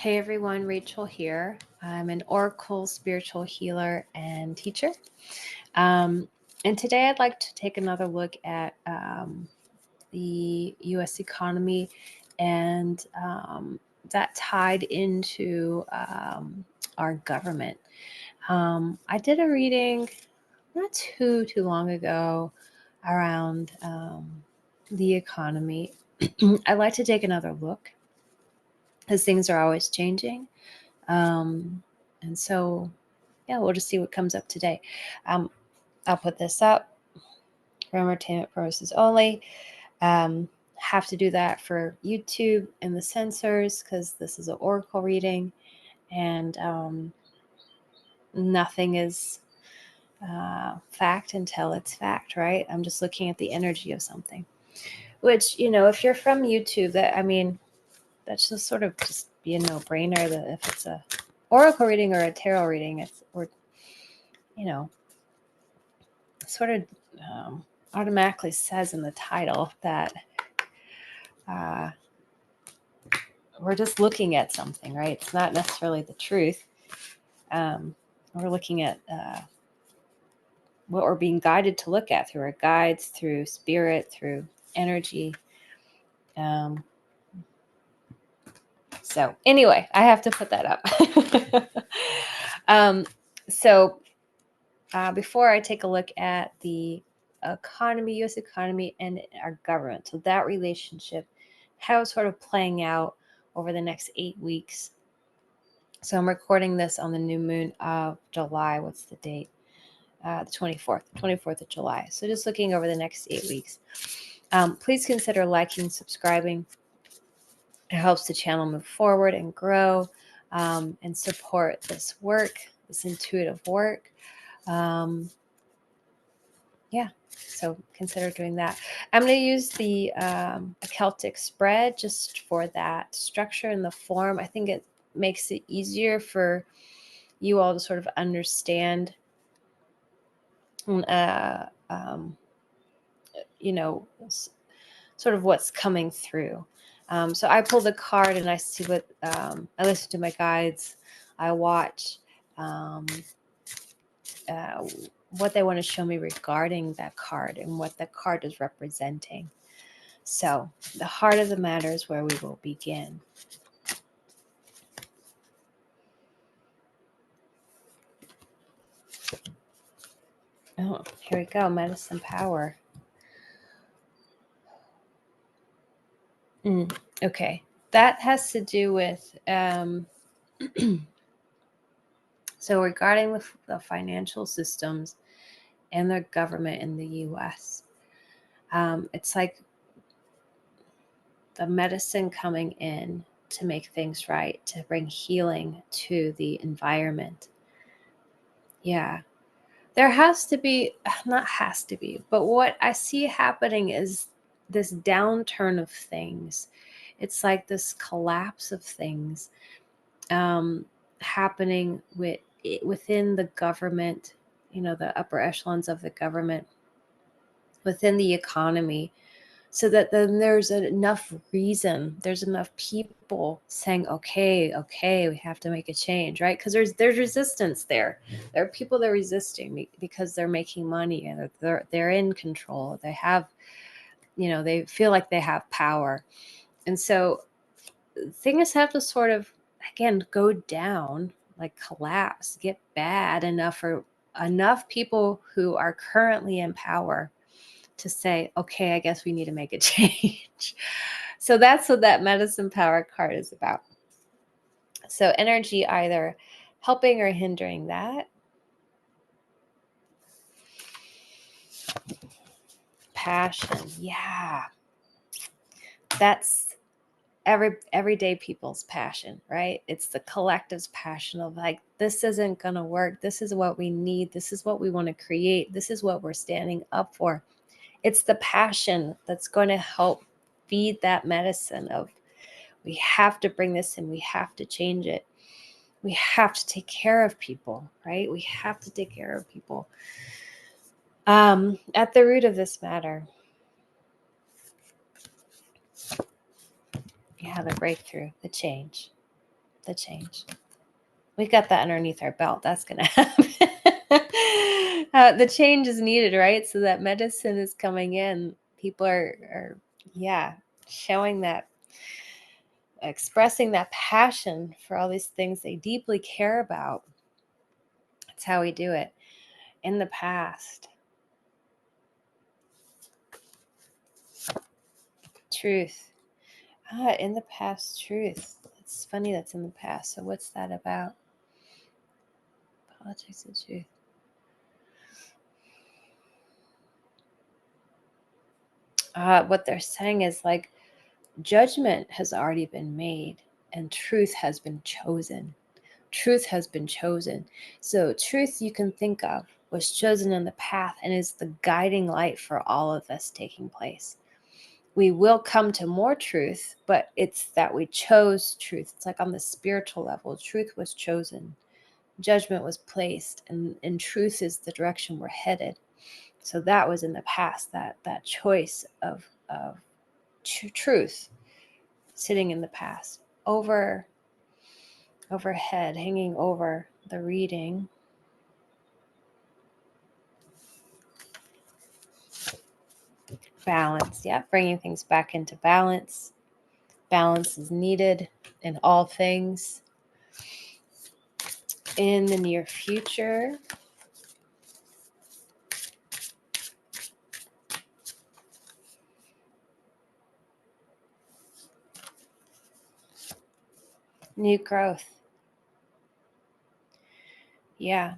Hey everyone, Rachel here. I'm an Oracle spiritual healer and teacher. Um, and today I'd like to take another look at the US economy and that tied into our government. I did a reading not too long ago around the economy. I'd like to take another look because things are always changing. And so, yeah, we'll just see what comes up today. I'll put this up for entertainment purposes only. Have to do that for YouTube and the censors because this is an oracle reading, and nothing is fact until it's fact, right? I'm just looking at the energy of something. Which, if you're from YouTube, that's just sort of just be a no-brainer that if it's a oracle reading or a tarot reading, sort of automatically says in the title that we're just looking at something, right? It's not necessarily the truth. We're looking at what we're being guided to look at through our guides, through spirit, through energy. So anyway, I have to put that up. Before I take a look at the economy, U.S. economy, and our government, so that relationship, how it's sort of playing out over the next 8 weeks. So I'm recording this on the new moon of July. What's the date? The 24th of July. So just looking over the next 8 weeks. Please consider liking, subscribing. It helps the channel move forward and grow and support this work, this intuitive work. So consider doing that. I'm going to use the a Celtic spread just for that structure and the form. I think it makes it easier for you all to sort of understand, sort of what's coming through. So I pull the card and I see what, I listen to my guides. I watch what they want to show me regarding that card and what the card is representing. So the heart of the matter is where we will begin. Oh, here we go. Medicine power. Okay. That has to do with, so regarding the financial systems and the government in the U.S., it's like the medicine coming in to make things right, to bring healing to the environment. Yeah. There has to be, not has to be, but what I see happening is this downturn of things. It's like this collapse of things happening within the government, the upper echelons of the government, within the economy, so that then there's enough reason, there's enough people saying, okay, we have to make a change, right? Because there's resistance there. There are people that are resisting because they're making money and they're in control. They have, they feel like they have power. And so things have to sort of, again, go down, like collapse, get bad enough for enough people who are currently in power to say, okay, I guess we need to make a change. So that's what that medicine power card is about. So energy either helping or hindering that. Passion. Yeah. That's everyday people's passion, right? It's the collective's passion of like, this isn't going to work. This is what we need. This is what we want to create. This is what we're standing up for. It's the passion that's going to help feed that medicine of, we have to bring this in. We have to change it. We have to take care of people, right? We have to take care of people. At the root of this matter, yeah, the breakthrough, the change. the change. We got that underneath our belt. That's going to happen. The change is needed, right? So that medicine is coming in. People are showing that, expressing that passion for all these things they deeply care about. That's how we do it. In the past, truth. In the past, truth. It's funny that's in the past. So what's that about? Politics of truth. What they're saying is like judgment has already been made and truth has been chosen. Truth has been chosen. So truth you can think of was chosen in the path and is the guiding light for all of this taking place. We will come to more truth, but it's that we chose truth. It's like on the spiritual level, truth was chosen. Judgment was placed, and truth is the direction we're headed. So that was in the past, that choice of truth sitting in the past. Overhead, hanging over the reading. Balance, yeah, bringing things back into balance. Balance is needed in all things. In the near future, new growth. Yeah.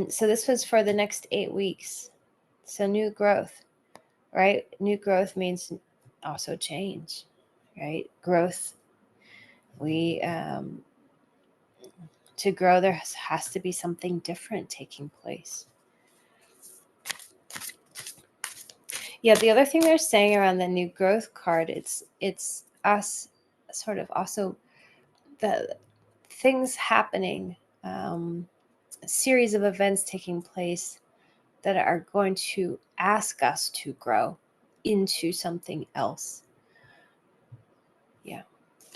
So this was for the next 8 weeks. So new growth, right? New growth means also change, right? Growth. To grow, there has to be something different taking place. Yeah, the other thing they're saying around the new growth card, it's us sort of also the things happening, a series of events taking place that are going to ask us to grow into something else. Yeah.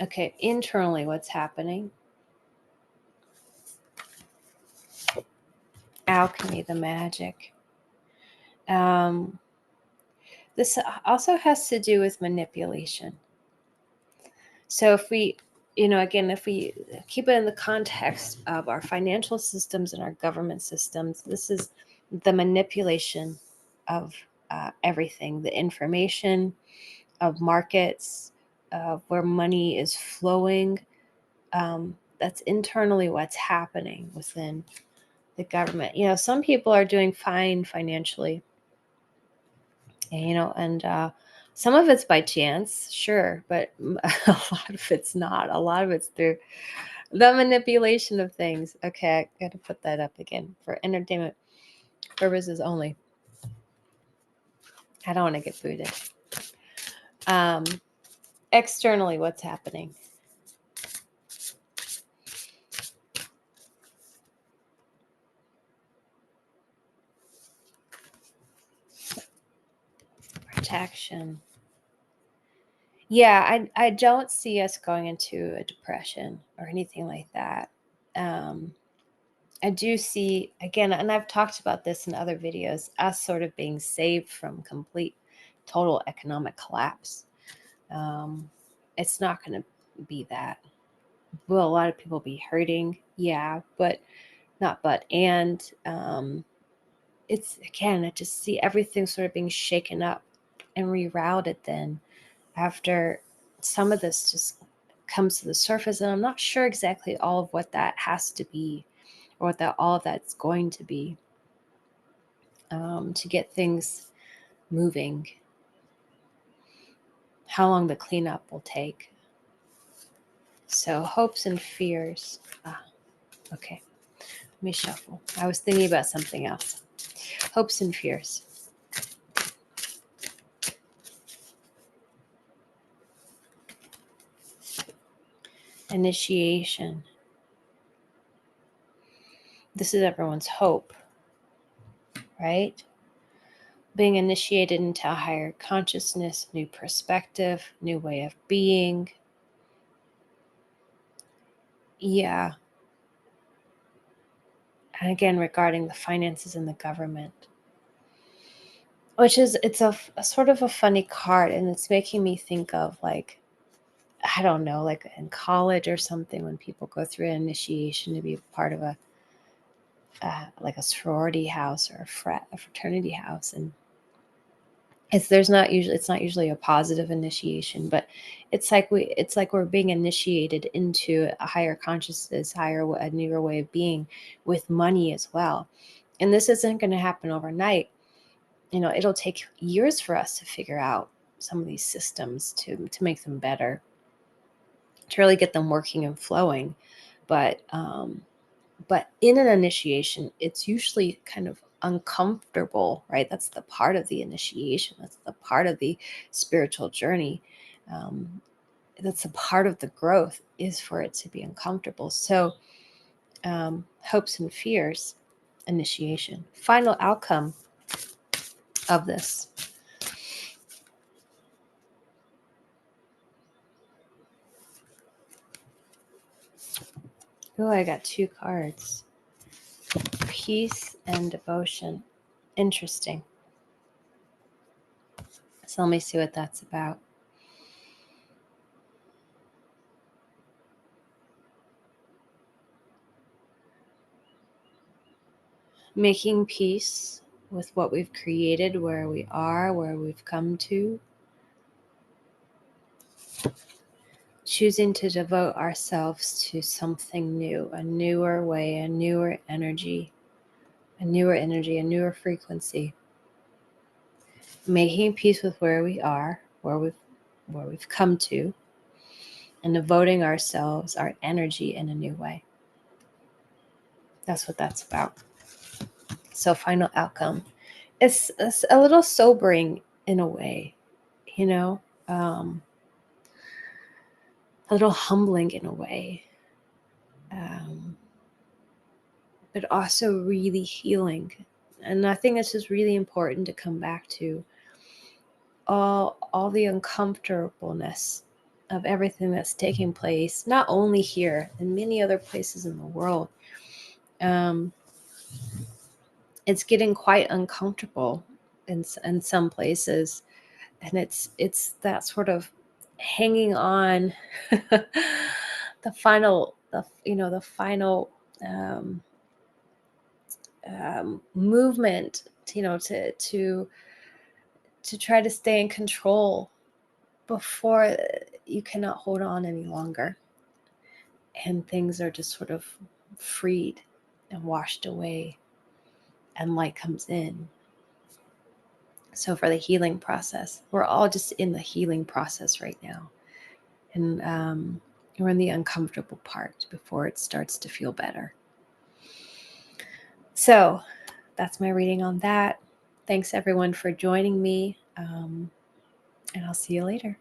Okay, internally, what's happening? Alchemy, the magic. This also has to do with manipulation. So if we, again, if we keep it in the context of our financial systems and our government systems, this is the manipulation of everything, the information of markets, where money is flowing. That's internally what's happening within the government. Some people are doing fine financially, and some of it's by chance, sure, but a lot of it's not. A lot of it's through the manipulation of things. Okay, I got to put that up again for entertainment purposes only. I don't want to get booted. Externally, what's happening? Protection. Yeah, I don't see us going into a depression or anything like that. I do see, again, and I've talked about this in other videos, us sort of being saved from complete, total economic collapse. It's not going to be that. Will a lot of people be hurting? Yeah, but not but. And it's, again, I just see everything sort of being shaken up and rerouted then after some of this just comes to the surface. And I'm not sure exactly all of what that has to be or what all of that's going to be, to get things moving, how long the cleanup will take. So hopes and fears. Okay, let me shuffle. I was thinking about something else. Hopes and fears. Initiation. This is everyone's hope, right? Being initiated into a higher consciousness, new perspective, new way of being. Yeah. And again, regarding the finances and the government, which is, it's a sort of a funny card, and it's making me think of, like, I don't know, like in college or something, when people go through an initiation to be part of a like a sorority house or a fraternity house, and it's not usually a positive initiation, but it's like we're being initiated into a higher consciousness, a newer way of being, with money as well. And this isn't going to happen overnight. It'll take years for us to figure out some of these systems, to make them better, to really get them working and flowing. But in an initiation, it's usually kind of uncomfortable, right? That's the part of the initiation. That's the part of the spiritual journey. Um, that's a part of the growth, is for it to be uncomfortable. So, hopes and fears, initiation, final outcome of this. Oh, I got 2 cards. Peace and devotion. Interesting. So let me see what that's about. Making peace with what we've created, where we are, where we've come to. Choosing to devote ourselves to something new, a newer way, a newer energy, a newer frequency. Making peace with where we are, where we've come to, and devoting ourselves, our energy, in a new way. That's what that's about. So, final outcome. It's a little sobering in a way, you know, a little humbling in a way, but also really healing. And I think this is really important to come back to all the uncomfortableness of everything that's taking place, not only here, in many other places in the world. Um, it's getting quite uncomfortable in some places, and it's that sort of hanging on, the final the final movement, to try to stay in control before you cannot hold on any longer, and things are just sort of freed and washed away, and light comes in. So for the healing process, we're all just in the healing process right now, and we're in the uncomfortable part before it starts to feel better. So that's my reading on that. Thanks everyone for joining me, and I'll see you later.